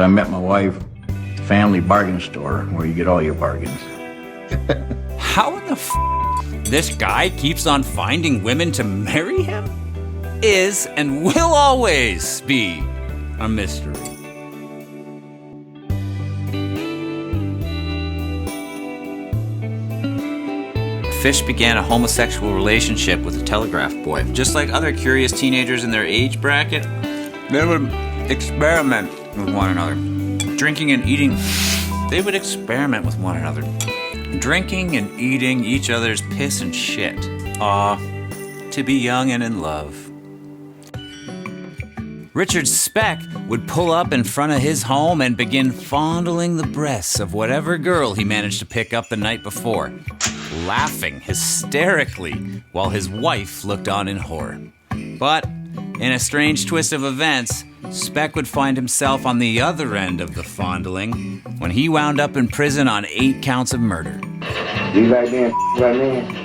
I met my wife at the family bargain store where you get all your bargains. How in the this guy keeps on finding women to marry him is and will always be a mystery. Fish began a homosexual relationship with a telegraph boy. Just like other curious teenagers in their age bracket, they would experiment with one another. Drinking and eating, they would experiment with one another. Drinking and eating each other's piss and shit. Aw, to be young and in love. Richard Speck would pull up in front of his home and begin fondling the breasts of whatever girl he managed to pick up the night before, laughing hysterically while his wife looked on in horror. But, in a strange twist of events, Speck would find himself on the other end of the fondling when he wound up in prison on 8 counts of murder. Do you like being by men?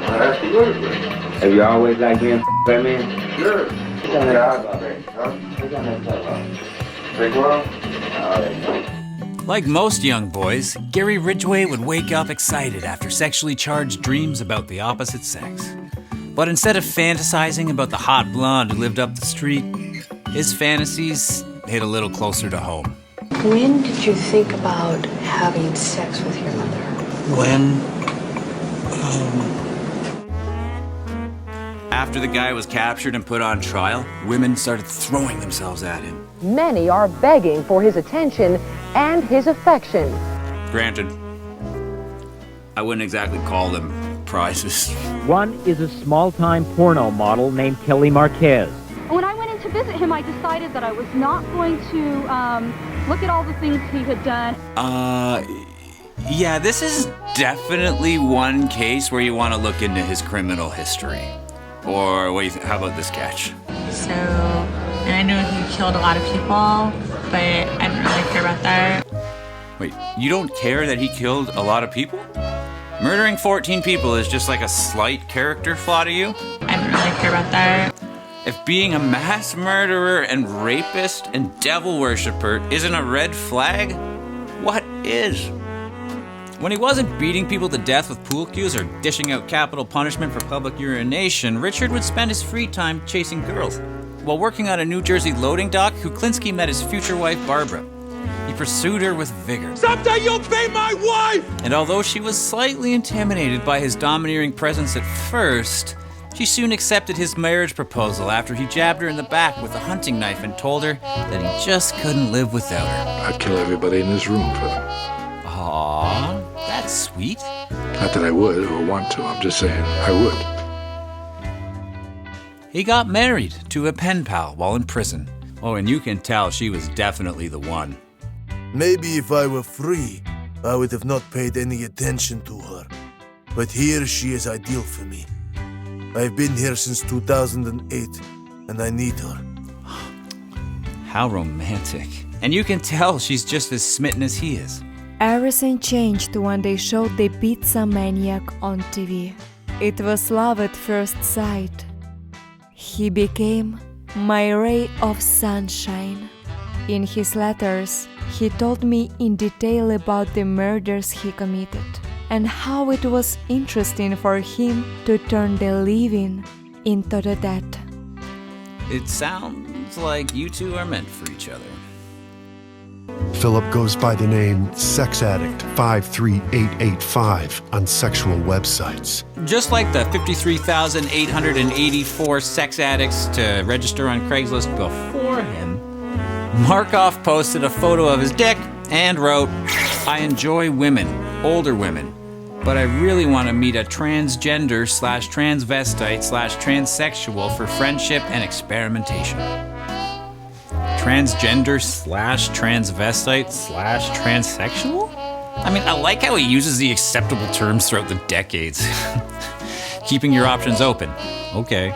Absolutely. Have you always liked being by men? Sure. What's on that about, baby? Huh? What's on that about? Big world? Like most young boys, Gary Ridgway would wake up excited after sexually charged dreams about the opposite sex. But instead of fantasizing about the hot blonde who lived up the street, his fantasies hit a little closer to home. When did you think about having sex with your mother? After the guy was captured and put on trial, women started throwing themselves at him. Many are begging for his attention and his affection. Granted, I wouldn't exactly call them prizes. One is a small-time porno model named Kelly Marquez. When I went in to visit him, I decided that I was not going to look at all the things he had done. Yeah, this is definitely one case where you want to look into his criminal history. Or what do you think? How about this catch? So, and I know he killed a lot of people, but I didn't really care about that. Wait, you don't care that he killed a lot of people? Murdering 14 people is just like a slight character flaw to you? I didn't really care about that. If being a mass murderer and rapist and devil worshiper isn't a red flag, what is? When he wasn't beating people to death with pool cues or dishing out capital punishment for public urination, Richard would spend his free time chasing girls. While working on a New Jersey loading dock, Kuklinski met his future wife, Barbara. He pursued her with vigor. Someday you'll be my wife! And although she was slightly intimidated by his domineering presence at first, she soon accepted his marriage proposal after he jabbed her in the back with a hunting knife and told her that he just couldn't live without her. I'd kill everybody in this room for them. Aww, that's sweet. Not that I would or want to, I'm just saying I would. He got married to a pen pal while in prison. Oh, and you can tell she was definitely the one. Maybe if I were free, I would have not paid any attention to her. But here she is ideal for me. I've been here since 2008, and I need her. How romantic. And you can tell she's just as smitten as he is. Everything changed when they showed the Pizza Maniac on TV. It was love at first sight. He became my ray of sunshine. In his letters, he told me in detail about the murders he committed and how it was interesting for him to turn the living into the dead. It sounds like you two are meant for each other. Philip goes by the name Sex Addict 53885 on sexual websites. Just like the 53,884 sex addicts to register on Craigslist before him, Markov posted a photo of his dick and wrote, "I enjoy women, older women, but I really want to meet a transgender/transvestite/transsexual for friendship and experimentation." Transgender/transvestite/transsexual? I mean, I like how he uses the acceptable terms throughout the decades. Keeping your options open. Okay.